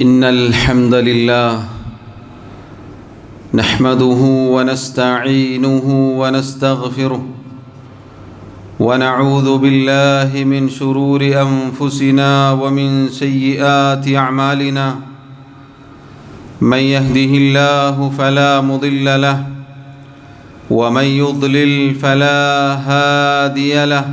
إن الحمد لله نحمده ونستعينه ونستغفره ونعوذ بالله من شرور أنفسنا ومن سيئات أعمالنا من يهده الله فلا مضل له ومن يضلل فلا هادي له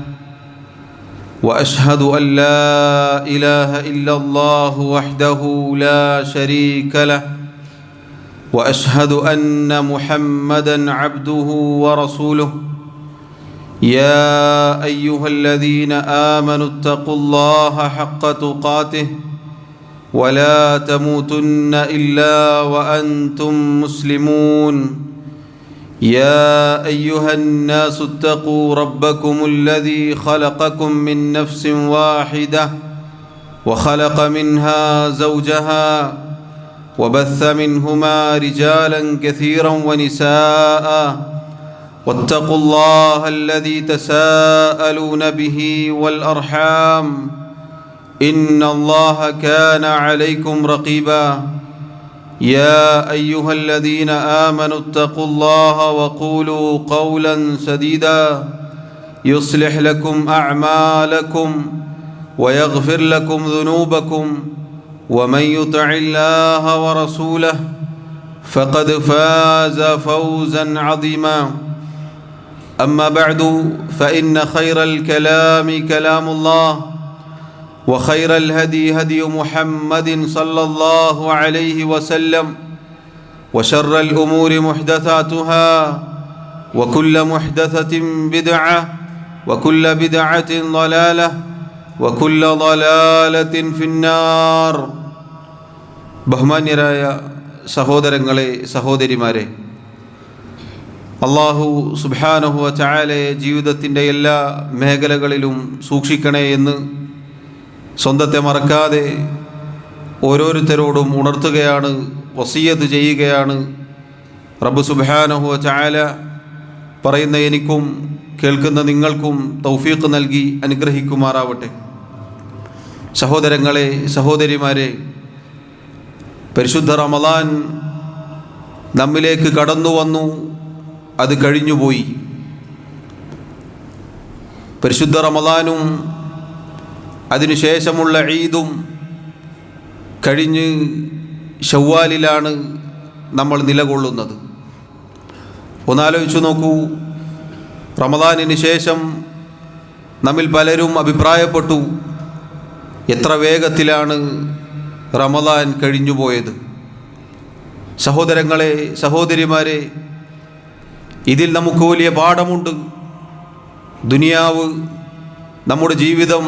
وأشهد أن لا إله إلا الله وحده لا شريك له وأشهد أن محمدًا عبده ورسوله يا أيها الذين آمنوا اتقوا الله حق تقاته ولا تموتن إلا وأنتم مسلمون يا أيها الناس اتقوا ربكم الذي خلقكم من نفس واحدة وخلق منها زوجها وبث منهما رجالا كثيرا ونساء واتقوا الله الذي تساءلون به والأرحام إن الله كان عليكم رقيبا يا أيها الذين آمنوا اتقوا الله وقولوا قولا سديدا يصلح لكم أعمالكم ويغفر لكم ذنوبكم ومن يطع الله ورسوله فقد فاز فوزا عظيما أما بعد فإن خير الكلام كلام الله وخير الهدي هدي محمد صلى الله عليه وسلم وشر الأمور محدثاتها وكل محدثة بدعة وكل بدعة ضلالة وكل ضلالة في النار ബഹുമാന്യരായ സഹോദരങ്ങളെ സഹോദരിമാരെ, അല്ലാഹു സുബ്ഹാനഹു വ തആലയെ ജീവിതത്തിൻ്റെ എല്ലാ മേഖലകളിലും സൂക്ഷിക്കണേ എന്ന് സ്വന്തത്തെ മറക്കാതെ ഓരോരുത്തരോടും ഉണർത്തുകയാണ്, വസിയ്യത്ത് ചെയ്യുകയാണ്. റബ്ബ് സുബ്ഹാനഹു വ തആല പറയുന്ന എനിക്കും കേൾക്കുന്ന നിങ്ങൾക്കും തൗഫീഖ് നൽകി അനുഗ്രഹിക്കുമാറാവട്ടെ. സഹോദരങ്ങളെ സഹോദരിമാരെ, പരിശുദ്ധ റമളാൻ നമ്മിലേക്ക് കടന്നു വന്നു, അത് കഴിഞ്ഞുപോയി. പരിശുദ്ധ റമളാനും അതിനുശേഷമുള്ള ഈദും കഴിഞ്ഞ് ശവ്വാലിലാണ് നമ്മൾ നിലകൊള്ളുന്നത്. ഒന്നാലോചിച്ചു നോക്കൂ, റമളാനിന് ശേഷം നമ്മിൽ പലരും അഭിപ്രായപ്പെട്ടു, എത്ര വേഗത്തിലാണ് റമളാൻ കഴിഞ്ഞുപോയത്. സഹോദരങ്ങളെ സഹോദരിമാരെ, ഇതിൽ നമുക്ക് വലിയ പാഠമുണ്ട്. ദുനിയാവ്, നമ്മുടെ ജീവിതം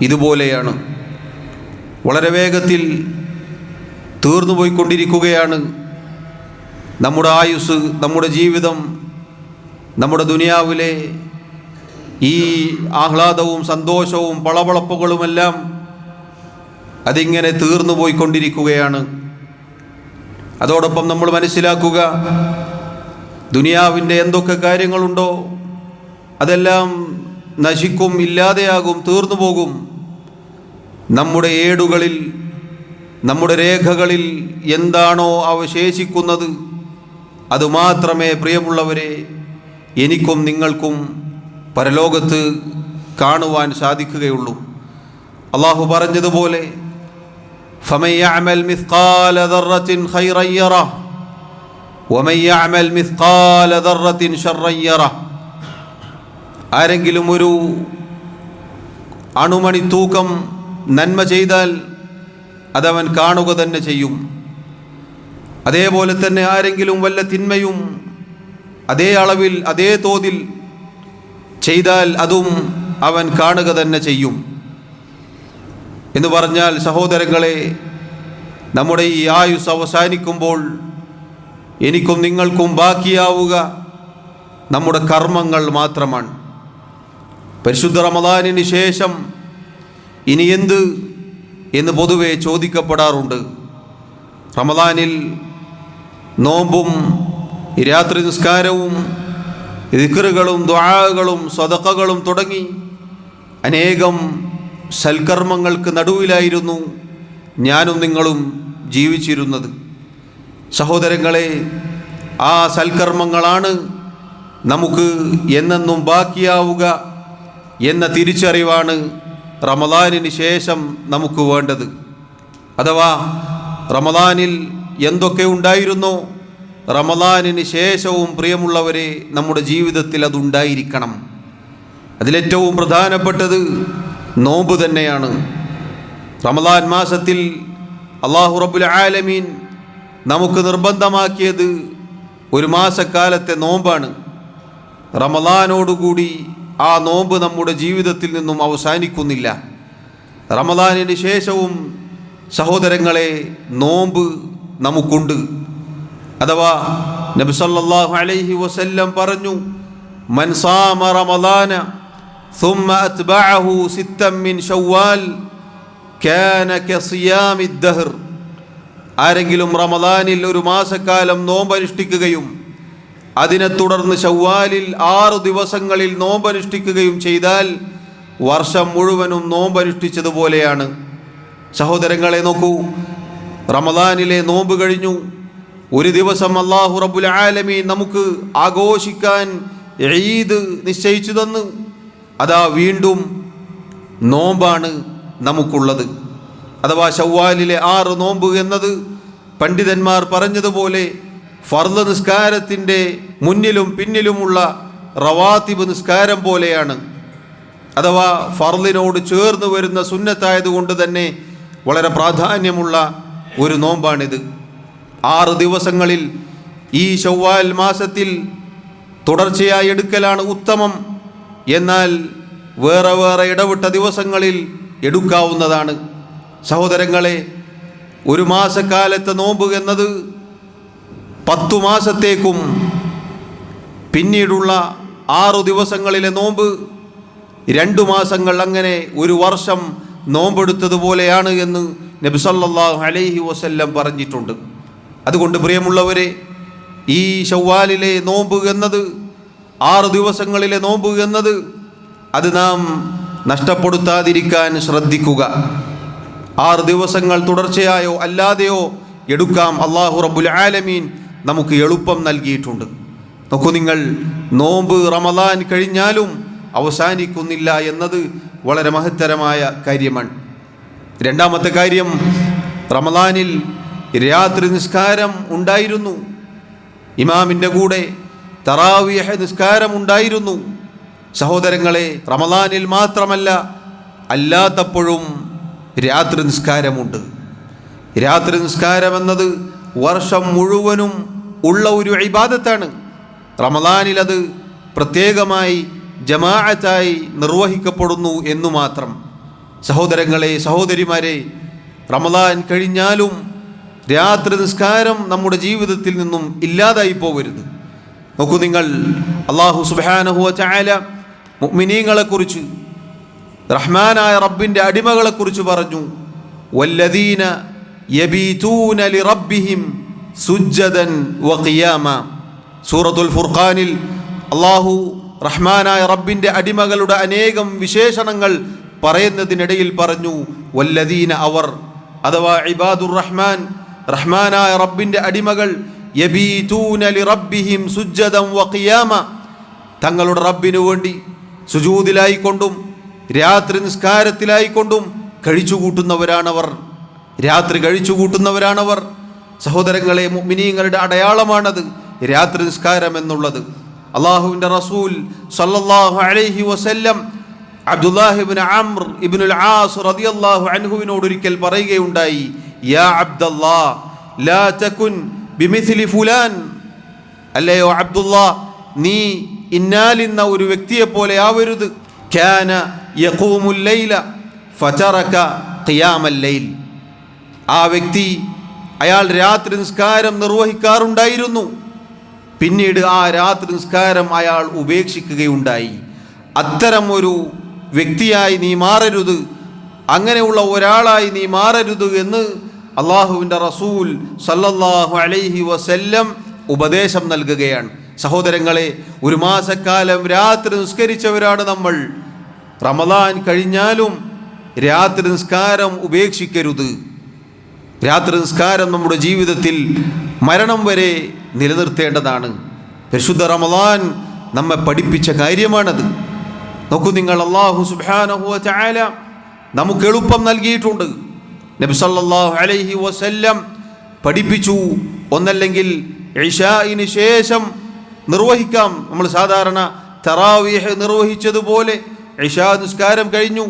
ഇതുപോലെയാണ്, വളരെ വേഗത്തിൽ തീർന്നു പോയിക്കൊണ്ടിരിക്കുകയാണ്. നമ്മുടെ ആയുസ്, നമ്മുടെ ജീവിതം, നമ്മുടെ ദുനിയാവിലെ ഈ ആഹ്ലാദവും സന്തോഷവും പളപളപ്പുകളുമെല്ലാം അതിങ്ങനെ തീർന്നു പോയിക്കൊണ്ടിരിക്കുകയാണ്. അതോടൊപ്പം നമ്മൾ മനസ്സിലാക്കുക, ദുനിയാവിൻ്റെ എന്തൊക്കെ കാര്യങ്ങളുണ്ടോ അതെല്ലാം നശിക്കും, ഇല്ലാതെയാകും, തീർന്നു പോകും. നമ്മുടെ ഏടുകളിൽ, നമ്മുടെ രേഖകളിൽ എന്താണോ അവശേഷിക്കുന്നത് അതുമാത്രമേ പ്രിയമുള്ളവരെ എനിക്കും നിങ്ങൾക്കും പരലോകത്ത് കാണുവാൻ സാധിക്കുകയുള്ളൂ. അല്ലാഹു പറഞ്ഞതുപോലെ ഫമൻ യഅമൽ മിസ്ഖാല ദർറത്തിൻ ഖൈറൻ യറഹ് വമൻ യഅമൽ മിസ്ഖാല ദർറത്തിൻ ശർറൻ യറഹ്. ആരെങ്കിലും ഒരു അണുമണി തൂക്കം നന്മ ചെയ്താൽ അതവൻ കാണുക തന്നെ ചെയ്യും. അതേപോലെ തന്നെ ആരെങ്കിലും വല്ല തിന്മയും അതേ അളവിൽ അതേ തോതിൽ ചെയ്താൽ അതും അവൻ കാണുക തന്നെ ചെയ്യും. എന്ന് പറഞ്ഞാൽ സഹോദരങ്ങളെ, നമ്മുടെ ഈ ആയുസ് അവസാനിക്കുമ്പോൾ എനിക്കും നിങ്ങൾക്കും ബാക്കിയാവുക നമ്മുടെ കർമ്മങ്ങൾ മാത്രമാണ്. പരിശുദ്ധ റമളാനിന് ശേഷം ഇനി എന്ത് എന്ന് പൊതുവെ ചോദിക്കപ്പെടാറുണ്ട്. റമളാനിൽ നോമ്പും രാത്രി നിസ്കാരവും ദിക്റുകളും ദുആകളും സദഖകളും തുടങ്ങി അനേകം സൽക്കർമ്മങ്ങൾക്ക് നടുവിലായിരുന്നു ഞാനും നിങ്ങളും ജീവിച്ചിരുന്നത്. സഹോദരങ്ങളെ, ആ സൽക്കർമ്മങ്ങളാണ് നമുക്ക് എന്നെന്നും ബാക്കിയാവുക എന്ന തിരിച്ചറിവാണ് റമദാനിന് ശേഷം നമുക്ക് വേണ്ടത്. അഥവാ റമദാനിൽ എന്തൊക്കെ ഉണ്ടായിരുന്നോ റമദാനിന് ശേഷവും പ്രിയമുള്ളവരെ നമ്മുടെ ജീവിതത്തിൽ അതുണ്ടായിരിക്കണം. അതിലേറ്റവും പ്രധാനപ്പെട്ടത് നോമ്പ് തന്നെയാണ്. റമദാൻ മാസത്തിൽ അല്ലാഹു റബ്ബുൽ ആലമീൻ നമുക്ക് നിർബന്ധമാക്കിയത് ഒരു മാസക്കാലത്തെ നോമ്പാണ്. റമദാനോടുകൂടി ആ നോമ്പ് നമ്മുടെ ജീവിതത്തിൽ നിന്നും അവസാനിക്കുന്നില്ല. റമദാനിന് ശേഷവും സഹോദരങ്ങളെ നോമ്പ് നമുക്കുണ്ട്. അഥവാ നബി സല്ലല്ലാഹു അലൈഹി വസല്ലം പറഞ്ഞു, മൻ സാമ റമദാന ثم أتبعه ستا من شوال كان كصيام الدهر. ആരെങ്കിലും റമദാനിൽ ഒരു മാസക്കാലം നോമ്പനുഷ്ഠിക്കുകയും അതിനെ തുടർന്ന് ശവ്വാലിൽ 6 ദിവസങ്ങളിൽ നോമ്പനുഷ്ഠിക്കുകയും ചെയ്താൽ വർഷം മുഴുവനും നോമ്പനുഷ്ഠിച്ചതുപോലെയാണ്. സഹോദരങ്ങളെ നോക്കൂ, റമദാനിലെ നോമ്പ് കഴിഞ്ഞു. ഒരു ദിവസം അല്ലാഹു റബ്ബുൽ ആലമീൻ നമുക്ക് ആഘോഷിക്കാൻ ഈദ് നിശ്ചയിച്ചു തന്നു. അതാ വീണ്ടും നോമ്പാണ് നമുക്കുള്ളത്. അഥവാ ശവ്വാലിലെ 6 നോമ്പ് എന്നത് പണ്ഡിതന്മാർ പറഞ്ഞതുപോലെ ഫർദ് നിസ്കാരത്തിൻ്റെ മുന്നിലും പിന്നിലുമുള്ള റവാത്തിബ് നിസ്കാരം പോലെയാണ്. അഥവാ ഫർദിനോട് ചേർന്ന് വരുന്ന സുന്നത്തായതുകൊണ്ട് തന്നെ വളരെ പ്രാധാന്യമുള്ള ഒരു നോമ്പാണിത്. 6 ദിവസങ്ങളിൽ ഈ ശവ്വാൽ മാസത്തിൽ തുടർച്ചയായി എടുക്കലാണ് ഉത്തമം. എന്നാൽ വേറെ വേറെ ഇടവിട്ട ദിവസങ്ങളിൽ എടുക്കാവുന്നതാണ്. സഹോദരങ്ങളെ, ഒരു മാസക്കാലത്തെ നോമ്പ് എന്നത് 10 മാസത്തേക്കും പിന്നീടുള്ള 6 ദിവസങ്ങളിലെ നോമ്പ് 2 മാസങ്ങൾ, അങ്ങനെ ഒരു വർഷം നോമ്പെടുത്തതുപോലെയാണ് എന്ന് നബി സല്ലല്ലാഹു അലൈഹി വസല്ലം പറഞ്ഞിട്ടുണ്ട്. അതുകൊണ്ട് പ്രിയമുള്ളവരെ, ഈ ശവ്വാലിലെ നോമ്പ് എന്നത് 6 ദിവസങ്ങളിലെ നോമ്പ് എന്നത് അത് നാം നഷ്ടപ്പെടുത്താതിരിക്കാൻ ശ്രദ്ധിക്കുക. 6 ദിവസങ്ങൾ തുടർച്ചയായോ അല്ലാതെയോ എടുക്കാം. അല്ലാഹു റബ്ബുൽ ആലമീൻ നമുക്ക് എളുപ്പം നൽകിയിട്ടുണ്ട്. നോക്കൂ നിങ്ങൾ, നോമ്പ് റമദാൻ കഴിഞ്ഞാലും അവസാനിക്കുന്നില്ല എന്നത് വളരെ മഹത്തരമായ കാര്യമാണ്. രണ്ടാമത്തെ കാര്യം, റമദാനിൽ രാത്രി നിസ്കാരം ഉണ്ടായിരുന്നു. ഇമാമിൻ്റെ കൂടെ തറാവീഹ് നിസ്കാരം ഉണ്ടായിരുന്നു. സഹോദരങ്ങളെ, റമദാനിൽ മാത്രമല്ല അല്ലാത്തപ്പോഴും രാത്രി നിസ്കാരമുണ്ട്. രാത്രി നിസ്കാരം എന്നത് വർഷം മുഴുവനും ഉള്ള ഒരു ഇബാദത്താണ്. റമദാനിൽ അത് പ്രത്യേകമായി ജമാഅത്തായി നിർവഹിക്കപ്പെടുന്നു എന്നു മാത്രം. സഹോദരങ്ങളെ, സഹോദരിമാരെ, റമദാൻ കഴിഞ്ഞാലും രാത്രി നിസ്കാരം നമ്മുടെ ജീവിതത്തിൽ നിന്നും ഇല്ലാതായി പോകരുത്. നോക്കൂ നിങ്ങൾ, അല്ലാഹു സുബ്ഹാനഹു വ തആല മുഅ്മിനീങ്ങളെക്കുറിച്ച്, റഹ്മാനായ റബ്ബിൻ്റെ അടിമകളെക്കുറിച്ച് പറഞ്ഞു, വല്ലദീന യബീതൂന ലിറബ്ബിഹിം സുജ്ജദൻ വഖിയാമ. സൂറത്തുൽ ഫുർഖാനിൽ അല്ലാഹു റഹ്മാനായ റബ്ബിൻ്റെ അടിമകളുടെ അനേകം വിശേഷണങ്ങൾ പറയുന്നതിനിടയിൽ പറഞ്ഞു വല്ലദീന, അവർ, അഥവാ ഇബാദുർ റഹ്മാൻ, റഹ്മാനായ റബ്ബിൻ്റെ അടിമകൾ, യബീതൂന ലിറബ്ബിഹിം സുജ്ജദൻ വഖിയാമ, തങ്ങളുടെ റബ്ബിനു വേണ്ടി സുജൂദിലായിക്കൊണ്ടും രാത്രി നിസ്കാരത്തിലായിക്കൊണ്ടും കഴിച്ചുകൂട്ടുന്നവരാണവർ. രാത്രി കഴിച്ചുകൂട്ടുന്നവരാണവർ. സഹോദരങ്ങളെ, മുഅ്മിനീങ്ങളുടെ അടയാളമാണത് രാത്രി നിസ്കാരം എന്നുള്ളത്. അല്ലാഹുവിൻ്റെ റസൂൽ സല്ലല്ലാഹു അലൈഹി വസല്ലം അബ്ദുല്ലാഹി ഇബ്നു അംർ ഇബ്നുൽ ആസ് റളിയല്ലാഹു അൻഹുവിനോട് ഒരിക്കൽ പറയുകയുണ്ടായി, യാ അബ്ദല്ലാഹ് ലാ തകുൻ ബിമിസ്ലി ഫുലാൻ, അല്ലയോ അബ്ദുല്ലാ, നീ ഇന്നാലിന്ന ഒരു വ്യക്തിയെ പോലെ ആവരുത്. കാന യഖൂമുൽ ലൈല ഫതറക ഖിയാമൽ ലൈൽ, ആ വ്യക്തി, അയാൾ രാത്രി നിസ്കാരം നിർവഹിക്കാറുണ്ടായിരുന്നു, പിന്നീട് ആ രാത്രി നിസ്കാരം അയാൾ ഉപേക്ഷിക്കുകയുണ്ടായി. അത്തരം ഒരു വ്യക്തിയായി നീ മാറരുത്, അങ്ങനെയുള്ള ഒരാളായി നീ മാറരുത് എന്ന് അള്ളാഹുവിൻ്റെ റസൂൽ സല്ലല്ലാഹു അലൈഹി വസല്ലം ഉപദേശം നൽകുകയാണ്. സഹോദരങ്ങളെ, ഒരു മാസക്കാലം രാത്രി നിസ്കരിച്ചവരാണ് നമ്മൾ. റമദാൻ കഴിഞ്ഞാലും രാത്രി നിസ്കാരം ഉപേക്ഷിക്കരുത്. രാത്രി നിസ്കാരം നമ്മുടെ ജീവിതത്തിൽ മരണം വരെ നിലനിർത്തേണ്ടതാണ്. പരിശുദ്ധ റമളാൻ നമ്മെ പഠിപ്പിച്ച കാര്യമാണത്. നോക്കൂ നിങ്ങൾ, അല്ലാഹു സുബ്ഹാനഹു വ തആല നമുക്ക് എളുപ്പം നൽകിയിട്ടുണ്ട്. നബി സല്ലല്ലാഹു അലൈഹി വസല്ലം പഠിപ്പിച്ചു, ഒന്നല്ലെങ്കിൽ ഇശാഇന് ശേഷം നിർവഹിക്കാം. നമ്മൾ സാധാരണ തറാവീഹ് നിർവഹിച്ചതുപോലെ ഇശാ നിസ്കാരം കഴിഞ്ഞു,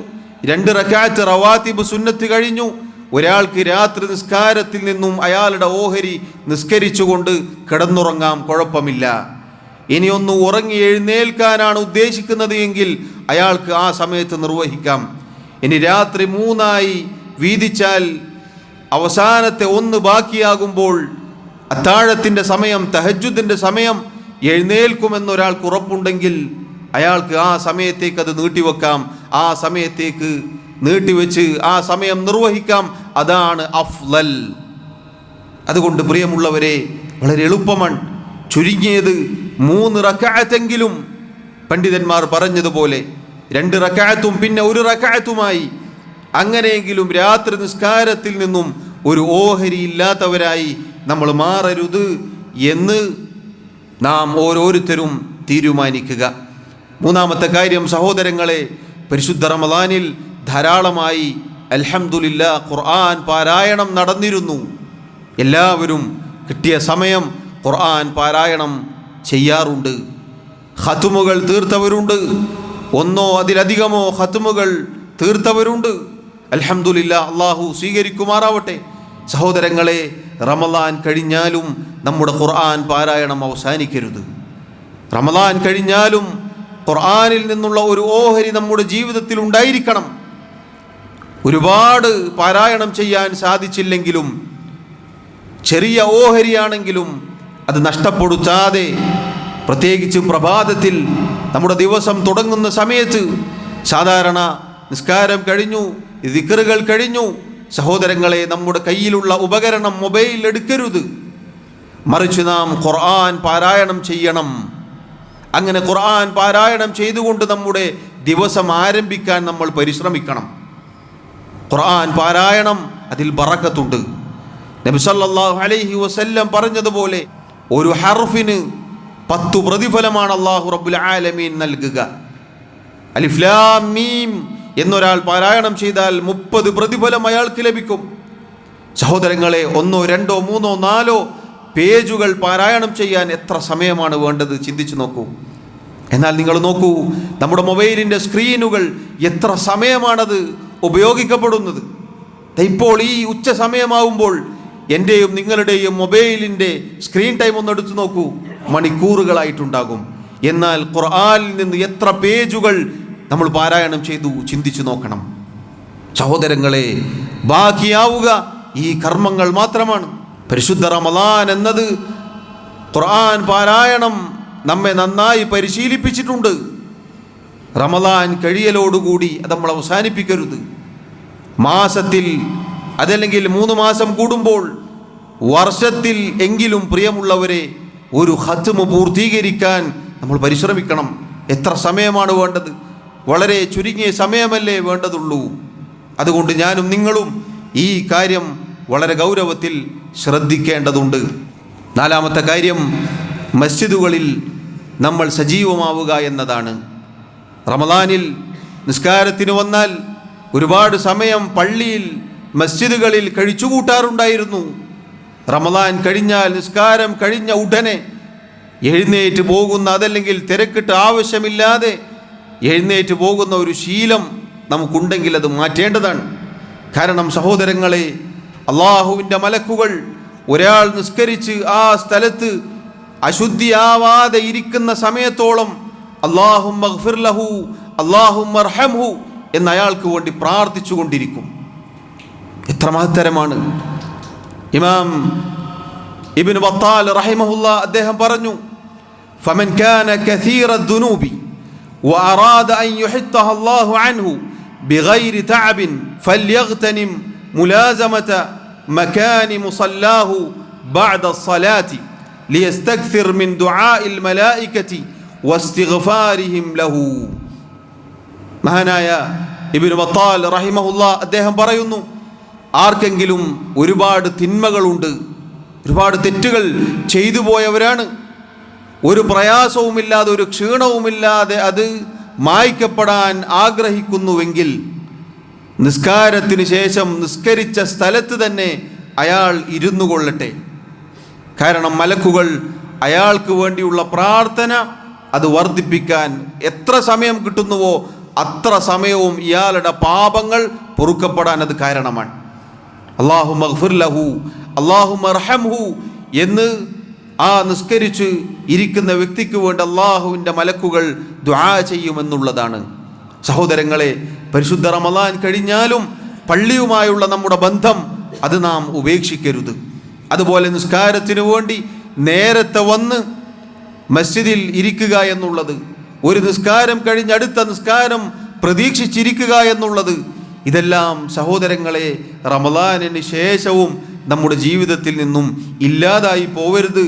2 റക്അത്ത് റവാത്തിബ് സുന്നത്ത് കഴിഞ്ഞു, ഒരാൾക്ക് രാത്രി നിസ്കാരത്തിൽ നിന്നും അയാളുടെ ഓഹരി നിസ്കരിച്ചുകൊണ്ട് കിടന്നുറങ്ങാം, കുഴപ്പമില്ല. ഇനിയൊന്ന് ഉറങ്ങി എഴുന്നേൽക്കാനാണ് ഉദ്ദേശിക്കുന്നത് എങ്കിൽ അയാൾക്ക് ആ സമയത്ത് നിർവഹിക്കാം. ഇനി രാത്രി 3 വീതിച്ചാൽ അവസാനത്തെ 1 ബാക്കിയാകുമ്പോൾ അത്താഴത്തിൻ്റെ സമയം, തഹജ്ജുദിൻ്റെ സമയം എഴുന്നേൽക്കുമെന്നൊരാൾക്ക് ഉറപ്പുണ്ടെങ്കിൽ അയാൾക്ക് ആ സമയത്തേക്ക് അത് നീട്ടിവെക്കാം, ആ സമയത്തേക്ക് നീട്ടിവെച്ച് ആ സമയം നിർവഹിക്കാം. അതാണ് അഫ്ളൽ. അതുകൊണ്ട് പ്രിയമുള്ളവരെ, വളരെ എളുപ്പമാണ്. ചുരുങ്ങിയത് 3 റക്അത്തെങ്കിലും പണ്ഡിതന്മാർ പറഞ്ഞതുപോലെ 2 റക്അത്തും പിന്നെ 1 റക്അത്തുമായി അങ്ങനെയെങ്കിലും രാത്രി നിസ്കാരത്തിൽ നിന്നും ഒരു ഓഹരി ഇല്ലാത്തവരായി നമ്മൾ മാറരുത് എന്ന് നാം ഓരോരുത്തരും തീരുമാനിക്കുക. 3-ാമത്തെ കാര്യം, സഹോദരങ്ങളെ, പരിശുദ്ധ റമളാനിൽ ധാരാളമായി അൽഹംദുലില്ലാഹ് ഖുർആൻ പാരായണം നടന്നിരുന്നു. എല്ലാവരും കിട്ടിയ സമയം ഖുർആൻ പാരായണം ചെയ്യാറുണ്ട്. ഖത്മുകൾ തീർത്തവരുണ്ട്, 1 അതിലധികമോ ഖത്മുകൾ തീർത്തവരുണ്ട്. അൽഹംദുലില്ലാഹ്, അല്ലാഹു സ്വീകരിക്കുമാറാവട്ടെ. സഹോദരങ്ങളെ, റമളാൻ കഴിഞ്ഞാലും നമ്മുടെ ഖുർആൻ പാരായണം അവസാനിക്കരുത്. റമളാൻ കഴിഞ്ഞാലും ഖുർആനിൽ നിന്നുള്ള ഒരു ഓഹരി നമ്മുടെ ജീവിതത്തിൽ ഉണ്ടായിരിക്കണം. ഒരുപാട് പാരായണം ചെയ്യാൻ സാധിച്ചില്ലെങ്കിലും ചെറിയ ഓഹരിയാണെങ്കിലും അത് നഷ്ടപ്പെടുത്താതെ, പ്രത്യേകിച്ച് പ്രഭാതത്തിൽ നമ്മുടെ ദിവസം തുടങ്ങുന്ന സമയത്ത്, സാധാരണ നിസ്കാരം കഴിഞ്ഞു, ദിക്റുകൾ കഴിഞ്ഞു, സഹോദരങ്ങളെ, നമ്മുടെ കയ്യിലുള്ള ഉപകരണം മൊബൈൽ എടുക്കരുത്. മറിച്ച് നാം ഖുർആൻ പാരായണം ചെയ്യണം. അങ്ങനെ ഖുർആൻ പാരായണം ചെയ്തുകൊണ്ട് നമ്മുടെ ദിവസം ആരംഭിക്കാൻ നമ്മൾ പരിശ്രമിക്കണം. ഖുർആൻ പാരായണം, അതിൽ ബറക്കത്തുണ്ട്. നബി സല്ലല്ലാഹു അലൈഹി വസല്ലം പറഞ്ഞതുപോലെ ഒരു ഹർഫിന് 10 പ്രതിഫലമാണ് അല്ലാഹു റബ്ബുൽ ആലമീൻ നൽകുക. അലിഫ് ലാം മീം എന്നൊരാൾ പാരായണം ചെയ്താൽ 30 പ്രതിഫലം അയാൾക്ക് ലഭിക്കും. സഹോദരങ്ങളെ, 1, 2, 3, 4 പേജുകൾ പാരായണം ചെയ്യാൻ എത്ര സമയമാണ് വേണ്ടത്? ചിന്തിച്ചു നോക്കൂ. എന്നാൽ നിങ്ങൾ നോക്കൂ, നമ്മുടെ മൊബൈലിൻ്റെ സ്ക്രീനുകൾ എത്ര സമയമാണത് ഉപയോഗിക്കപ്പെടുന്നത്. ഇപ്പോൾ ഈ ഉച്ച സമയമാവുമ്പോൾ എൻ്റെയും നിങ്ങളുടെയും മൊബൈലിൻ്റെ സ്ക്രീൻ ടൈം ഒന്ന് എടുത്തു നോക്കൂ, മണിക്കൂറുകളായിട്ടുണ്ടാകും. എന്നാൽ ഖുർആനിൽ നിന്ന് എത്ര പേജുകൾ നമ്മൾ പാരായണം ചെയ്തു, ചിന്തിച്ചു നോക്കണം. സഹോദരങ്ങളെ, ബാക്കിയാവുക ഈ കർമ്മങ്ങൾ മാത്രമാണ്. പരിശുദ്ധ റമളാൻ എന്നത് ഖുർആൻ പാരായണം നമ്മെ നന്നായി പരിശീലിപ്പിച്ചിട്ടുണ്ട്. റമളാൻ കഴിയലോടുകൂടി അത് നമ്മൾ അവസാനിപ്പിക്കരുത്. മാസത്തിൽ, അതല്ലെങ്കിൽ 3 മാസം കൂടുമ്പോൾ, വർഷത്തിൽ എങ്കിലും പ്രിയമുള്ളവരെ ഒരു ഖത്മ് പൂർത്തീകരിക്കാൻ നമ്മൾ പരിശ്രമിക്കണം. എത്ര സമയമാണ് വേണ്ടത്? വളരെ ചുരുങ്ങിയ സമയമല്ലേ വേണ്ടതുള്ളൂ. അതുകൊണ്ട് ഞാനും നിങ്ങളും ഈ കാര്യം വളരെ ഗൗരവത്തിൽ ശ്രദ്ധിക്കേണ്ടതുണ്ട്. 4-ാമത്തെ കാര്യം, മസ്ജിദുകളിൽ നമ്മൾ സജീവമാവുക എന്നതാണ്. റമളാനിൽ നിസ്കാരത്തിന് വന്നാൽ ഒരുപാട് സമയം പള്ളിയിൽ, മസ്ജിദുകളിൽ കഴിച്ചുകൂട്ടാറുണ്ടായിരുന്നു. റമളാൻ കഴിഞ്ഞാൽ നിസ്കാരം കഴിഞ്ഞ ഉടനെ എഴുന്നേറ്റ് പോകുന്ന, അതല്ലെങ്കിൽ തിരക്കിട്ട് ആവശ്യമില്ലാതെ എഴുന്നേറ്റ് പോകുന്ന ഒരു ശീലം നമുക്കുണ്ടെങ്കിൽ അത് മാറ്റേണ്ടതാണ്. കാരണം സഹോദരങ്ങളെ, അള്ളാഹുവിൻ്റെ മലക്കുകൾ ഒരാൾ നിസ്കരിച്ച് ആ സ്ഥലത്ത് അശുദ്ധിയാവാതെ ഇരിക്കുന്ന സമയത്തോളം അല്ലാഹുമ്മ ഗ്ഫിർ ലഹു, അല്ലാഹുമ്മ അർഹംഹു എന്ന് അയാൾക്ക് വേണ്ടി പ്രാർത്ഥിച്ചു കൊണ്ടിരിക്കും. എത്ര മഹത്തരമാണ്! ഇമാം ഇബ്നു ബത്താൽ റഹിമഹുല്ലാ അദ്ദേഹം പറഞ്ഞു, ഫമൻ കാന കസീറ ദുനൂബി വഅറാദ അൻ യുഹിത്തഹ അല്ലാഹു അൻഹു ബിഗൈരി തഅബിൻ ഫൽയഗ്തനിം മുലാസമത മകാനി മുസല്ലാഹു ബഅദ الصലാത്തി ലിയസ്തഗ്ഫിർ മിൻ ദുആഇൽ മലായികതി വസ്തിഗ്ഫാരിഹിം ലഹു. മഹാനായ ഇബ്നു ബത്താൽ റഹിമഹുല്ലാ അദ്ദേഹം പറയുന്നു, ആർക്കെങ്കിലും ഒരുപാട് തിന്മകളുണ്ട്, ഒരുപാട് തെറ്റുകൾ ചെയ്തു പോയവരാണ്, ഒരു പ്രയാസവുമില്ലാതെ ഒരു ക്ഷീണവുമില്ലാതെ അത് മായ്ക്കപ്പെടാൻ ആഗ്രഹിക്കുന്നുവെങ്കിൽ നിസ്കാരത്തിന് ശേഷം നിസ്കരിച്ച സ്ഥലത്ത് തന്നെ അയാൾ ഇരുന്നു കൊള്ളട്ടെ. കാരണം മലക്കുകൾ അയാൾക്ക് വേണ്ടിയുള്ള പ്രാർത്ഥന അത് വർദ്ധിപ്പിക്കാൻ എത്ര സമയം കിട്ടുന്നുവോ അത്ര സമയവും ഇയാളുടെ പാപങ്ങൾ പൊറുക്കപ്പെടാൻ അത് കാരണമാണ്. അല്ലാഹുമ്മ ഗ്ഫിർ ലഹു, അല്ലാഹുമ്മ അർഹംഹു എന്ന് ആ നിസ്കരിച്ച് ഇരിക്കുന്ന വ്യക്തിക്ക് വേണ്ടി അള്ളാഹുവിൻ്റെ മലക്കുകൾ ദുആ ചെയ്യുമെന്നുള്ളതാണ്. സഹോദരങ്ങളെ, പരിശുദ്ധ റമളാൻ കഴിഞ്ഞാലും പള്ളിയുമായുള്ള നമ്മുടെ ബന്ധം അത് നാം ഉപേക്ഷിക്കരുത്. അതുപോലെ നിസ്കാരത്തിന് വേണ്ടി നേരത്തെ വന്ന് മസ്ജിദിൽ ഇരിക്കുക എന്നുള്ളത്, ഒരു നിസ്കാരം കഴിഞ്ഞ് അടുത്ത നിസ്കാരം പ്രതീക്ഷിച്ചിരിക്കുക എന്നുള്ളത്, ഇതെല്ലാം സഹോദരങ്ങളെ റമളാനിന് ശേഷവും നമ്മുടെ ജീവിതത്തിൽ നിന്നും ഇല്ലാതായി പോവരുത്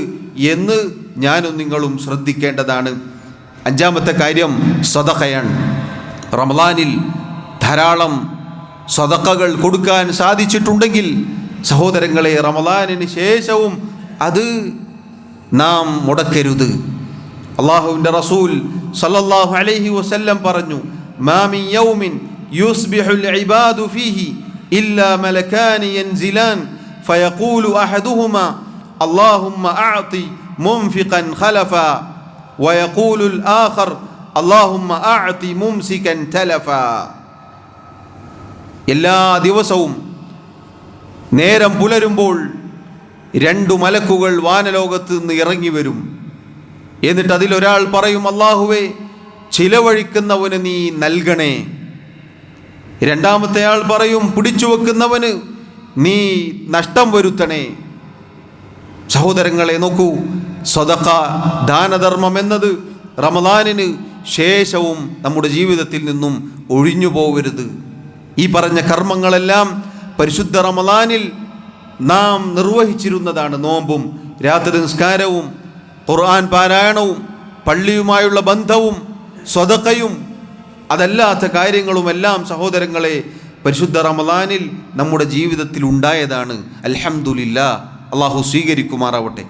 എന്ന് ഞാനും നിങ്ങളും ശ്രദ്ധിക്കേണ്ടതാണ്. അഞ്ചാമത്തെ കാര്യം സദഖയാണ്. റമളാനിൽ ധാരാളം സദഖകൾ കൊടുക്കാൻ സാധിച്ചിട്ടുണ്ടെങ്കിൽ സഹോദരങ്ങളെ റമളാനിന് ശേഷവും അത് നാം മുടക്കരുത്. അല്ലാഹുവിൻ്റെ റസൂൽ സല്ലല്ലാഹു അലൈഹി വസല്ലം പറഞ്ഞു, മാ മിൻ യൗമിൻ യുസ്ബിഹുൽ ഇബാദു ഫീഹി ഇല്ലാ മലകാനി യൻസിലാൻ ഫയഖൂലു അഹദുഹുമാ അല്ലാഹുമ്മ അഅതി മുൻഫിഖൻ ഖലഫാ വയഖൂലുൽ ആഖർ അല്ലാഹുമ്മ അഅതി മുംസികൻ തലഫാ. എല്ലാ ദിവസവും നേരം പുലരുമ്പോൾ രണ്ടു മലക്കുകൾ വാനലോകത്ത് നിന്ന് ഇറങ്ങി വരും. എന്നിട്ട് അതിലൊരാൾ പറയും, അല്ലാഹുവേ, ചിലവഴിക്കുന്നവന് നീ നൽകണേ. രണ്ടാമത്തെ ആൾ പറയും, പിടിച്ചു വെക്കുന്നവന് നീ നഷ്ടം വരുത്തണേ. സഹോദരങ്ങളെ നോക്കൂ, സദഖ ദാനധർമ്മം എന്നത് റമളാനിന് ശേഷവും നമ്മുടെ ജീവിതത്തിൽ നിന്നും ഒഴിഞ്ഞു പോകരുത്. ഈ പറഞ്ഞ കർമ്മങ്ങളെല്ലാം പരിശുദ്ധ റമളാനിൽ നാം നിർവഹിച്ചിരുന്നതാണ്. നോമ്പും രാത്രി നിസ്കാരവും ഖുർആൻ പാരായണവും പള്ളിയുമായുള്ള ബന്ധവും സ്വതക്കയും അതല്ലാത്ത കാര്യങ്ങളുമെല്ലാം സഹോദരങ്ങളെ പരിശുദ്ധ റമളാനിൽ നമ്മുടെ ജീവിതത്തിൽ ഉണ്ടായതാണ്. അൽഹംദുലില്ലാ, അള്ളാഹു സ്വീകരിക്കുമാറാവട്ടെ.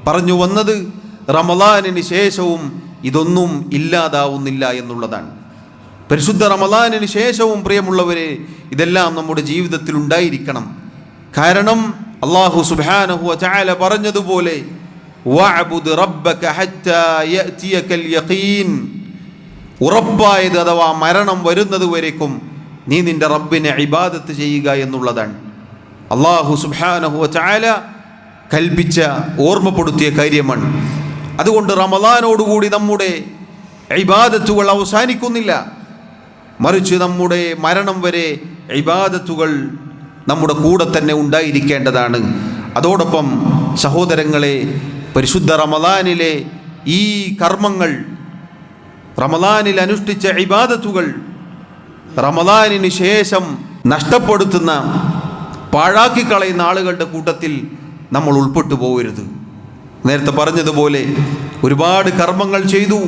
പറഞ്ഞു വന്നത് റമളാനിന് ശേഷവും ഇതൊന്നും ഇല്ലാതാവുന്നില്ല എന്നുള്ളതാണ്. പരിശുദ്ധ റമളാനിന് ശേഷവും പ്രിയമുള്ളവരെ ഇതെല്ലാം നമ്മുടെ ജീവിതത്തിൽ ഉണ്ടായിരിക്കണം. കാരണം അല്ലാഹു സുബ്ഹാനഹു വ തആല പറഞ്ഞതുപോലെ വഅബ്ദു റബ്ബക ഹത്താ യഅതിയകൽ യഖീൻ, ഉറപ്പായത് അഥവാ മരണം വരുന്നത് വരേക്കും നീ നിന്റെ റബ്ബിനെ ഇബാദത്ത് ചെയ്യുക എന്നുള്ളതാണ്. അല്ലാഹു സുബ്ഹാനഹു വ തആല കൽപ്പിച്ച ഓർമ്മപ്പെടുത്തിയ കാര്യമാണ്. അതുകൊണ്ട് റമളാനോടുകൂടി നമ്മുടെ ഇബാദത്തുകൾ അവസാനിക്കുന്നില്ല, മറിച്ച് നമ്മുടെ മരണം വരെ ഇബാദത്തുകൾ നമ്മുടെ കൂടെ തന്നെ ഉണ്ടായിരിക്കേണ്ടതാണ്. അതോടൊപ്പം സഹോദരങ്ങളെ, പരിശുദ്ധ റമളാനിലെ ഈ കർമ്മങ്ങൾ, റമളാനിൽ അനുഷ്ഠിച്ച ഇബാദത്തുകൾ റമളാനിന് ശേഷം നഷ്ടപ്പെടുത്തുന്ന, പാഴാക്കിക്കളയുന്ന ആളുകളുടെ കൂട്ടത്തിൽ നമ്മൾ ഉൾപ്പെട്ടു പോകരുത്. നേരത്തെ പറഞ്ഞതുപോലെ ഒരുപാട് കർമ്മങ്ങൾ ചെയ്തു,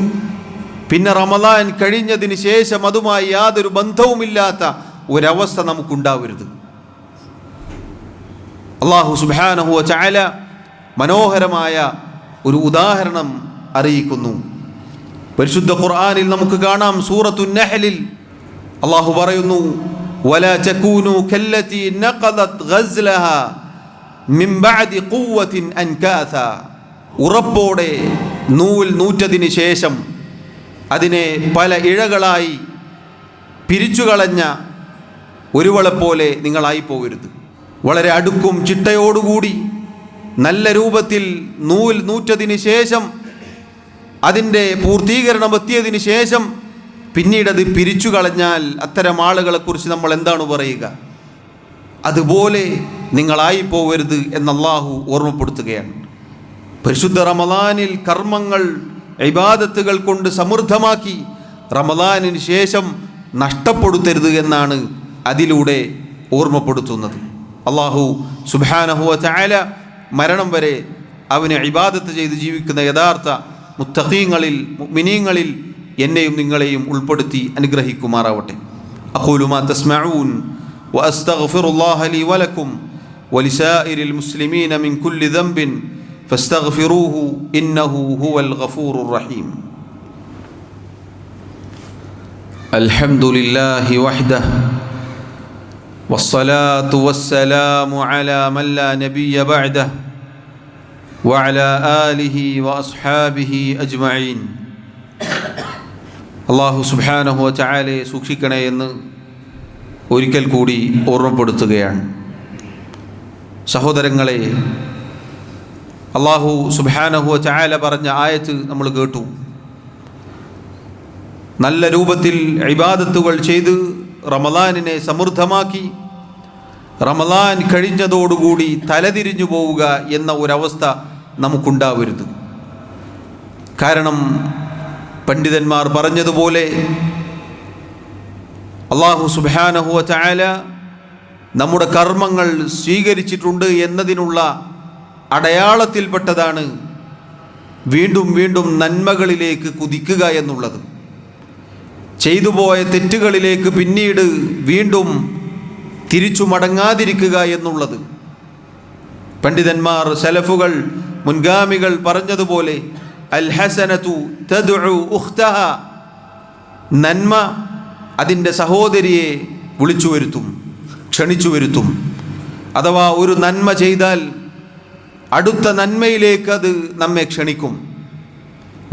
പിന്നെ റമളാൻ കഴിഞ്ഞതിന് ശേഷം അതുമായി യാതൊരു ബന്ധവുമില്ലാത്ത ഒരവസ്ഥ നമുക്കുണ്ടാവരുത്. അല്ലാഹു സുബ്ഹാനഹു വ തആല മനോഹരമായ ഒരു ഉദാഹരണം അറിയിക്കുന്നു. പരിശുദ്ധ ഖുർആനിൽ നമുക്ക് കാണാം, സൂറത്തുൻ നഹ്ലിൽ അല്ലാഹു പറയുന്നു, വലാ തകൂനു കല്ലതി നഖദത് ഗസ്ലഹാ മിൻ ബഅദി ഖുവ്വത്തിൻ അൻകാസാ. ഉറപ്പോടെ നൂൽ നൂറ്റതിന് ശേഷം അതിനെ പല ഇഴകളായി പിരിച്ചുകളഞ്ഞ ഒരുവളെപ്പോലെ നിങ്ങളായി പോകരുത്. വളരെ അടുക്കും ചിട്ടയോടുകൂടി നല്ല രൂപത്തിൽ നൂൽ നൂറ്റതിന് ശേഷം അതിൻ്റെ പൂർത്തീകരണം എത്തിയതിന് ശേഷം പിന്നീടത് പിരിച്ചു കളഞ്ഞാൽ അത്തരം ആളുകളെക്കുറിച്ച് നമ്മൾ എന്താണ് പറയുക? അതുപോലെ നിങ്ങളായി പോകരുത് എന്ന് അല്ലാഹു ഓർമ്മപ്പെടുത്തുകയാണ്. പരിശുദ്ധ റമളാനിൽ കർമ്മങ്ങൾ ഇബാദത്തുകൾ കൊണ്ട് സമൃദ്ധമാക്കി റമളാനിന് ശേഷം നഷ്ടപ്പെടുത്തരുത് എന്നാണ് അതിലൂടെ ഓർമ്മപ്പെടുത്തുന്നത്. അല്ലാഹു സുബ്ഹാനഹു വ തആല മരണം വരെ അവനെ ഇബാദത്ത് ചെയ്ത് ജീവിക്കുന്ന യഥാർത്ഥ മുത്തഖീങ്ങളിൽ മുഅ്മിനീങ്ങളിൽ എന്നെയും നിങ്ങളെയും ഉൾപ്പെടുത്തി അനുഗ്രഹിക്കുമാറാവട്ടെ. അഖൂലു മാ തസ്മഊൻ وأستغفر الله لي ولكم ولسائر المسلمين من كل ذنب فاستغفروه إنه هو الغفور الرحيم. الحمد لله وحده والصلاة والسلام على من لا نبي بعده وعلى آله وأصحابه أجمعين. അള്ളാഹു സുബ്ഹാനഹു വ തആലയെ സൂക്ഷിക്കണേ എന്ന് ഒരിക്കൽ കൂടി ഓർമ്മപ്പെടുത്തുകയാണ്. സഹോദരങ്ങളെ, അള്ളാഹു സുബ്ഹാനഹു വ തആല പറഞ്ഞ ആയത്ത് നമ്മൾ കേട്ടു. നല്ല രൂപത്തിൽ ഇബാദത്തുകൾ ചെയ്ത് റമളാനിനെ സമൃദ്ധമാക്കി റമളാൻ കഴിഞ്ഞതോടുകൂടി തലതിരിഞ്ഞു പോവുക എന്ന ഒരവസ്ഥ നമുക്കുണ്ടാവരുത്. കാരണം പണ്ഡിതന്മാർ പറഞ്ഞതുപോലെ അല്ലാഹു സുബ്ഹാനഹു വ തആല നമ്മുടെ കർമ്മങ്ങൾ സ്വീകരിച്ചിട്ടുണ്ട് എന്നതിനുള്ള അടയാളത്തിൽപ്പെട്ടതാണ് വീണ്ടും വീണ്ടും നന്മകളിലേക്ക് കുതിക്കുക എന്നുള്ളത്. ചെയ്തുപോയ തെറ്റുകളിലേക്ക് പിന്നീട് വീണ്ടും തിരിച്ചു മടങ്ങാതിരിക്കുക എന്നുള്ളത്. പണ്ഡിതന്മാർ സലഫുകൾ മുൻഗാമികൾ പറഞ്ഞതുപോലെ അൽ ഹസനതു തദ്ഉ ഉഖ്തഹ, നന്മ അതിൻ്റെ സഹോദരിയെ വിളിച്ചു വരുത്തും, ക്ഷണിച്ചു വരുത്തും. അഥവാ ഒരു നന്മ ചെയ്താൽ അടുത്ത നന്മയിലേക്ക് അത് നമ്മെ ക്ഷണിക്കും.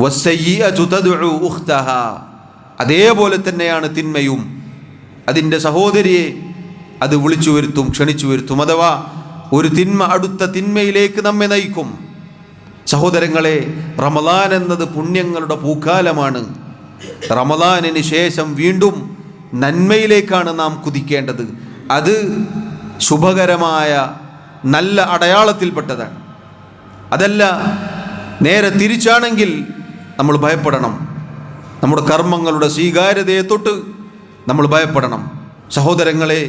വസ്സയ്യിഅതു തദ്ഉ ഉഖ്തഹ, അതേപോലെ തന്നെയാണ് തിന്മയും, അതിൻ്റെ സഹോദരിയെ അത് വിളിച്ചു വരുത്തും, ക്ഷണിച്ചു വരുത്തും. അഥവാ ഒരു തിന്മ അടുത്ത തിന്മയിലേക്ക് നമ്മെ നയിക്കും. സഹോദരങ്ങളെ, റമളാൻ എന്നത് പുണ്യങ്ങളുടെ പൂക്കാലമാണ്. റമളാനിന് ശേഷം വീണ്ടും നന്മയിലേക്കാണ് നാം കുതിക്കേണ്ടത്. അത് ശുഭകരമായ നല്ല അടയാളത്തിൽപ്പെട്ടതാണ്. അതല്ല നേരെ തിരിച്ചാണെങ്കിൽ നമ്മൾ ഭയപ്പെടണം. നമ്മുടെ കർമ്മങ്ങളുടെ സ്വീകാര്യതയെ തൊട്ട് നമ്മൾ ഭയപ്പെടണം. സഹോദരങ്ങളെ,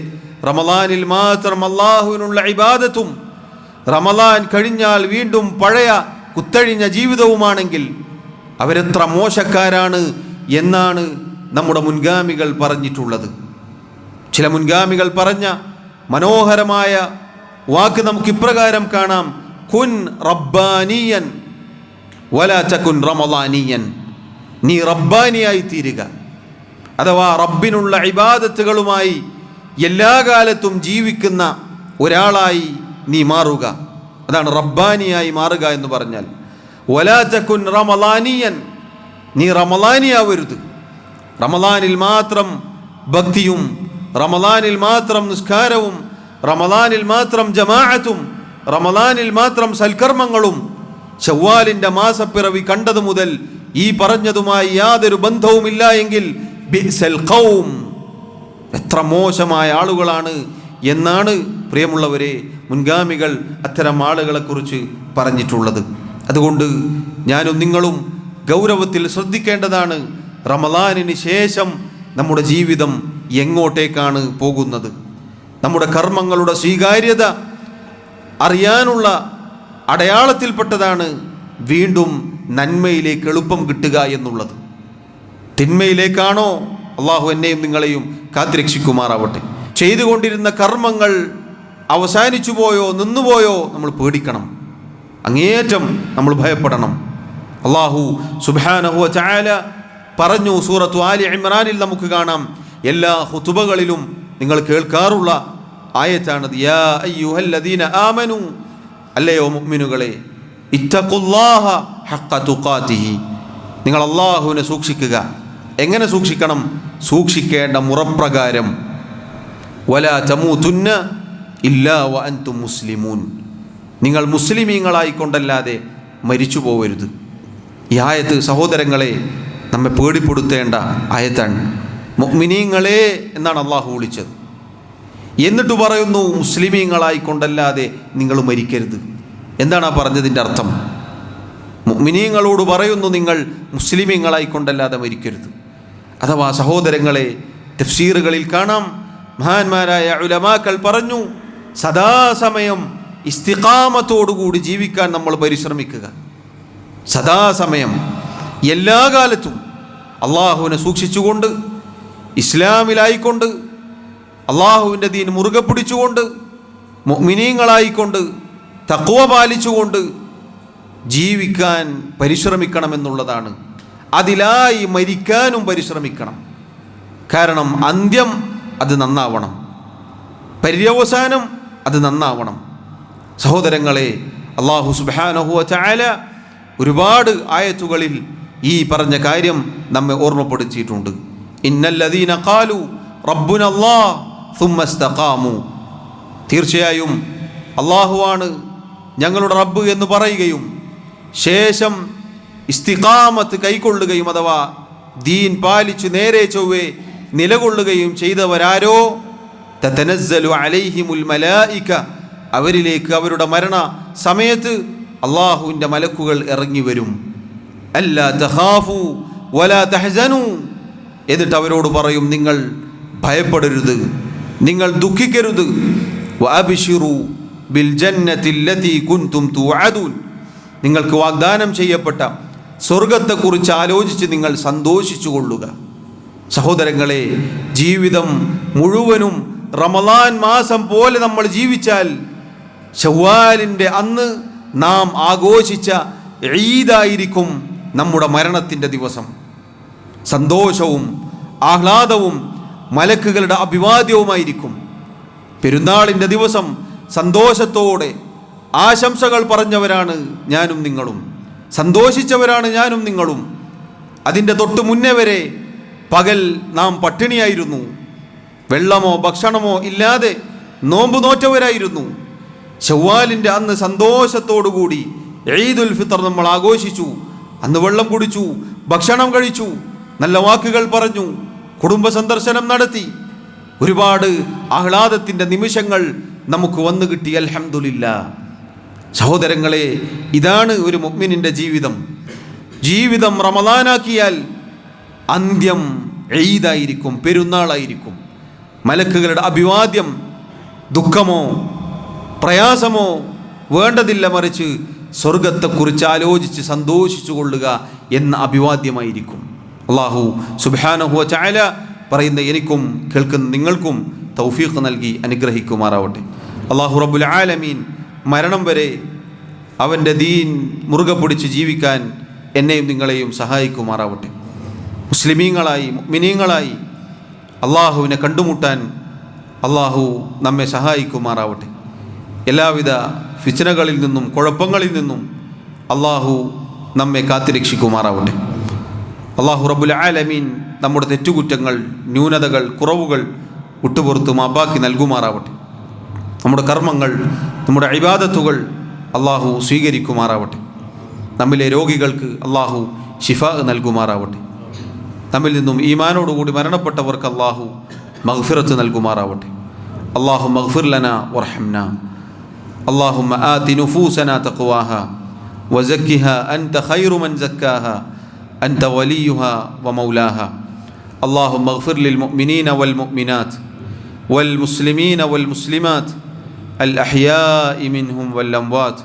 റമളാനിൽ മാത്രം അല്ലാഹുവിനുള്ള ഇബാദത്തും റമളാൻ കഴിഞ്ഞാൽ വീണ്ടും പഴയ കുത്തഴിഞ്ഞ ജീവിതവുമാണെങ്കിൽ അവരെത്ര മോശക്കാരാണ് എന്നാണ് നമ്മുടെ മുൻഗാമികൾ പറഞ്ഞിട്ടുള്ളത്. ചില മുൻഗാമികൾ പറഞ്ഞ മനോഹരമായ വാക്ക് നമുക്ക് ഇപ്രകാരം കാണാം: കുൻ റബ്ബാനിയൻ വലാ തകുൻ റമളാനിയൻ. നീ റബ്ബാനിയായി തീരുക, അഥവാ റബ്ബിനുള്ള ഇബാദത്തുകളുമായി എല്ലാ കാലത്തും ജീവിക്കുന്ന ഒരാളായി നീ മാറുക. അതാണ് റബ്ബാനിയായി മാറുക എന്ന് പറഞ്ഞാൽ. വലാ തകുൻ റമളാനിയൻ, നീ റമളാനിയാവരുത്. റമളാനിൽ മാത്രം ഭക്തിയും റമളാനിൽ മാത്രം നിസ്കാരവും റമളാനിൽ മാത്രം ജമാഅത്തും റമളാനിൽ മാത്രം സൽക്കർമ്മങ്ങളും ശവ്വാലിൻ്റെ മാസപ്പിറവി കണ്ടതു മുതൽ ഈ പറഞ്ഞതുമായി യാതൊരു ബന്ധവുമില്ല എങ്കിൽ ബിഅ്സൽ ഖൗം, എത്ര മോശമായ ആളുകളാണ് എന്നാണ് പ്രിയമുള്ളവരെ മുൻഗാമികൾ അത്തരം ആളുകളെക്കുറിച്ച് പറഞ്ഞിട്ടുള്ളത്. അതുകൊണ്ട് ഞാനും നിങ്ങളും ഗൗരവത്തിൽ ശ്രദ്ധിക്കേണ്ടതാണ്. റമളാനിന് ശേഷം നമ്മുടെ ജീവിതം എങ്ങോട്ടേക്കാണ് പോകുന്നത്? നമ്മുടെ കർമ്മങ്ങളുടെ സ്വീകാര്യത അറിയാനുള്ള അടയാളത്തിൽപ്പെട്ടതാണ് വീണ്ടും നന്മയിലേക്ക് എളുപ്പം കിട്ടുക എന്നുള്ളത്. തിന്മയിലേക്കാണോ? അള്ളാഹു എന്നെയും നിങ്ങളെയും കാത്തുരക്ഷിക്കുമാറാവട്ടെ. ചെയ്തുകൊണ്ടിരുന്ന കർമ്മങ്ങൾ അവസാനിച്ചു പോയോ നിന്നുപോയോ നമ്മൾ പേടിക്കണം, അങ്ങേയറ്റം നമ്മൾ ഭയപ്പെടണം. അള്ളാഹു സുബ്ഹാനഹു വ തആല പറഞ്ഞു, സൂറത്തു ആലി ഇമ്രാനിൽ നമുക്ക് കാണാം. എല്ലാ ഖുതുബകളിലും നിങ്ങൾ കേൾക്കാറുള്ള ആയത്താണത്. യാ അയ്യുഹല്ലദീന ആമനു, അല്ലയോ മുഅ്മിനുകളെ, ഇത്തഖുല്ലാഹ ഹഖ്ക തുഖാതിഹി, നിങ്ങൾ അള്ളാഹുവിനെ സൂക്ഷിക്കുക. എങ്ങനെ സൂക്ഷിക്കണം? സൂക്ഷിക്കേണ്ട മുറപ്രകാരം. വലാ തമൂതുന്ന ഇല്ലാ വ അൻതും മുസ്ലിമൂൻ, നിങ്ങൾ മുസ്ലിമീങ്ങളായിക്കൊണ്ടല്ലാതെ മരിച്ചു പോവരുത്. ഈ ആയത്ത് സഹോദരങ്ങളെ നമ്മെ പേടിപ്പെടുത്തേണ്ട ആയത്താണ്. മുഅ്മിനീങ്ങളെ എന്നാണ് അള്ളാഹു വിളിച്ചത്. എന്നിട്ട് പറയുന്നു മുസ്ലിമീങ്ങളായിക്കൊണ്ടല്ലാതെ നിങ്ങൾ മരിക്കരുത്. എന്താണ് ആ പറഞ്ഞതിൻ്റെ അർത്ഥം? മുഅ്മിനീങ്ങളോട് പറയുന്നു നിങ്ങൾ മുസ്ലിമീങ്ങളായിക്കൊണ്ടല്ലാതെ മരിക്കരുത്. അഥവാ സഹോദരങ്ങളെ, തഫ്സീറുകളിൽ കാണാം, മഹാന്മാരായ ഉലമാക്കൾ പറഞ്ഞു, സദാസമയം ഇസ്തിഖാമത്തോടുകൂടി ജീവിക്കാൻ നമ്മൾ പരിശ്രമിക്കുക. സദാസമയം എല്ലാ കാലത്തും അള്ളാഹുവിനെ സൂക്ഷിച്ചുകൊണ്ട് ഇസ്ലാമിലായിക്കൊണ്ട് അള്ളാഹുവിൻ്റെ ദീൻ മുറുകെ പിടിച്ചുകൊണ്ട് മുഅ്മിനീങ്ങളായിക്കൊണ്ട് തഖ്വ പാലിച്ചുകൊണ്ട് ജീവിക്കാൻ പരിശ്രമിക്കണമെന്നുള്ളതാണ്. അതിലായി മരിക്കാനും പരിശ്രമിക്കണം. കാരണം അന്ത്യം അത് നന്നാവണം, പര്യവസാനം അത് നന്നാവണം. സഹോദരങ്ങളെ, അല്ലാഹു സുബ്ഹാനഹു വ തആല ഒരുപാട് ആയത്തുകളിൽ ഈ പറഞ്ഞ കാര്യം നമ്മെ ഓർമ്മപ്പെടുത്തിയിട്ടുണ്ട്. ഇന്നല്ലദീന ഖാലു റബ്ബുനല്ലാഹ് സുമ്മ ഇസ്തഖാമു, തീർച്ചയായും അള്ളാഹുവാണ് ഞങ്ങളുടെ റബ്ബ് എന്ന് പറയുകയും ശേഷം ഇസ്തിഖാമത്ത് കൈക്കൊള്ളുകയും അഥവാ ദീൻ പാലിച്ചു നേരെ ചൊവ്വേ നിലകൊള്ളുകയും ചെയ്തവരാരോ തതനസ്സലു അലൈഹിമുൽ മലായിക, അവരിലേക്ക് അവരുടെ മരണ സമയത്ത് അള്ളാഹുവിൻ്റെ മലക്കുകൾ ഇറങ്ങി വരും. അല്ലാ തഖാഫു വലാ തഹ്സനു, എന്നിട്ട് അവരോട് പറയും, നിങ്ങൾ ഭയപ്പെടരുത്, നിങ്ങൾ ദുഃഖിക്കരുത്. വഅബ്ശിറു ബിൽ ജന്നത്തില്ലതി കുൻതും തുഅദൂൻ, നിങ്ങൾക്ക് വാഗ്ദാനം ചെയ്യപ്പെട്ട സ്വർഗത്തെക്കുറിച്ച് ആലോചിച്ച് നിങ്ങൾ സന്തോഷിച്ചു കൊള്ളുക. സഹോദരങ്ങളെ, ജീവിതം മുഴുവനും റമളാൻ മാസം പോലെ നമ്മൾ ജീവിച്ചാൽ ശവ്വാലിൻ്റെ അന്ന് നാം ആഘോഷിച്ച ഈദായിരിക്കും നമ്മുടെ മരണത്തിൻ്റെ ദിവസം. സന്തോഷവും ആഹ്ലാദവും മലക്കുകളുടെ അഭിവാദ്യവുമായിരിക്കും. പെരുന്നാളിൻ്റെ ദിവസം സന്തോഷത്തോടെ ആശംസകൾ പറഞ്ഞവരാണ് ഞാനും നിങ്ങളും, സന്തോഷിച്ചവരാണ് ഞാനും നിങ്ങളും. അതിൻ്റെ തൊട്ട് മുന്നേ വരെ പകൽ നാം പട്ടിണിയായിരുന്നു, വെള്ളമോ ഭക്ഷണമോ ഇല്ലാതെ നോമ്പ് നോറ്റവരായിരുന്നു. ശവ്വാലിൻ്റെ അന്ന് സന്തോഷത്തോടുകൂടി ഈദുൽ ഫിത്തർ നമ്മൾ ആഘോഷിച്ചു. അന്ന് വെള്ളം കുടിച്ചു, ഭക്ഷണം കഴിച്ചു, നല്ല വാക്കുകൾ പറഞ്ഞു, കുടുംബ സന്ദർശനം നടത്തി. ഒരുപാട് ആഹ്ലാദത്തിൻ്റെ നിമിഷങ്ങൾ നമുക്ക് വന്നു കിട്ടി. അൽഹംദുലില്ലാഹ്. സഹോദരങ്ങളെ, ഇതാണ് ഒരു മുഅ്മിനിൻ്റെ ജീവിതം. ജീവിതം റമളാനാക്കിയാൽ അന്ത്യം ഈദായിരിക്കും, പെരുന്നാളായിരിക്കും. മലക്കുകളുടെ അഭിവാദ്യം ദുഃഖമോ പ്രയാസമോ വേണ്ടതില്ല, മറിച്ച് സ്വർഗത്തെക്കുറിച്ച് ആലോചിച്ച് സന്തോഷിച്ചു കൊള്ളുക എന്ന അഭിവാദ്യമായിരിക്കും. അല്ലാഹു സുബ്ഹാനഹു വ തആല പറയുന്ന എനിക്കും കേൾക്കുന്ന നിങ്ങൾക്കും തൗഫീഖ് നൽകി അനുഗ്രഹിക്കുമാറാവട്ടെ. അല്ലാഹു റബ്ബുൽ ആലമീൻ മരണം വരെ അവൻ്റെ ദീൻ മുറുകെ പിടിച്ച് ജീവിക്കാൻ എന്നെയും നിങ്ങളെയും സഹായിക്കുമാറാവട്ടെ. മുസ്ലിമീങ്ങളായി മുഅ്മിനീങ്ങളായി അള്ളാഹുവിനെ കണ്ടുമുട്ടാൻ അള്ളാഹു നമ്മെ സഹായിക്കുമാറാവട്ടെ. എല്ലാവിധ ഫിത്നകളിൽ നിന്നും കുഴപ്പങ്ങളിൽ നിന്നും അള്ളാഹു നമ്മെ കാത്തുരക്ഷിക്കുമാറാവട്ടെ. അള്ളാഹു റബ്ബുൽ ആലമീൻ നമ്മുടെ തെറ്റുകുറ്റങ്ങൾ, ന്യൂനതകൾ, കുറവുകൾ വിട്ടുപുറത്ത് മാപ്പാക്കി നൽകുമാറാവട്ടെ. നമ്മുടെ കർമ്മങ്ങൾ, നമ്മുടെ ഇബാദത്തുകൾ അള്ളാഹു സ്വീകരിക്കുമാറാവട്ടെ. നമ്മിലെ രോഗികൾക്ക് അള്ളാഹു ശിഫാ നൽകുമാറാവട്ടെ. നമ്മിൽ നിന്നും ഈമാനോടുകൂടി മരണപ്പെട്ടവർക്ക് അള്ളാഹു മഗ്ഫിറത്ത് നൽകുമാറാവട്ടെ. അള്ളാഹു മഗ്ഫിർ ലനാ വർഹംനാ. اللهم آت نفوسنا تقواها وزكها أنت خير من زكاها أنت وليها ومولاها. اللهم اغفر للمؤمنين والمؤمنات والمسلمين والمسلمات الأحياء منهم والأموات.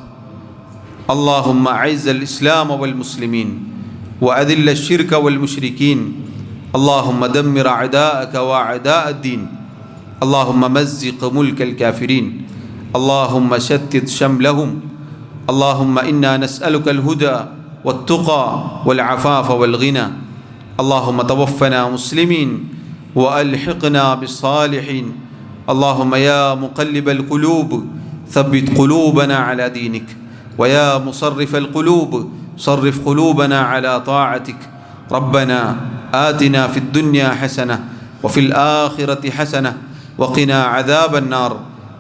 اللهم أعز الإسلام والمسلمين وأذل الشرك والمشركين. اللهم دمر أعداءك وأعداء الدين. اللهم مزق ملك الكافرين. اللهم شتت شملهم. اللهم إنا نسألك الهدى والتقى والعفاف والغنى. اللهم توفنا مسلمين وألحقنا بالصالحين. اللهم يا مقلب القلوب ثبت قلوبنا على دينك، ويا مصرف القلوب صرف قلوبنا على طاعتك. ربنا آتنا في الدنيا حسنة وفي الآخرة حسنة وقنا عذاب النار.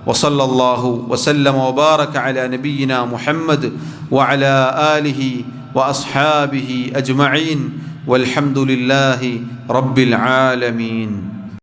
وصلى الله وسلم وبارك على نبينا محمد وعلى آله وأصحابه أجمعين والحمد لله رب العالمين.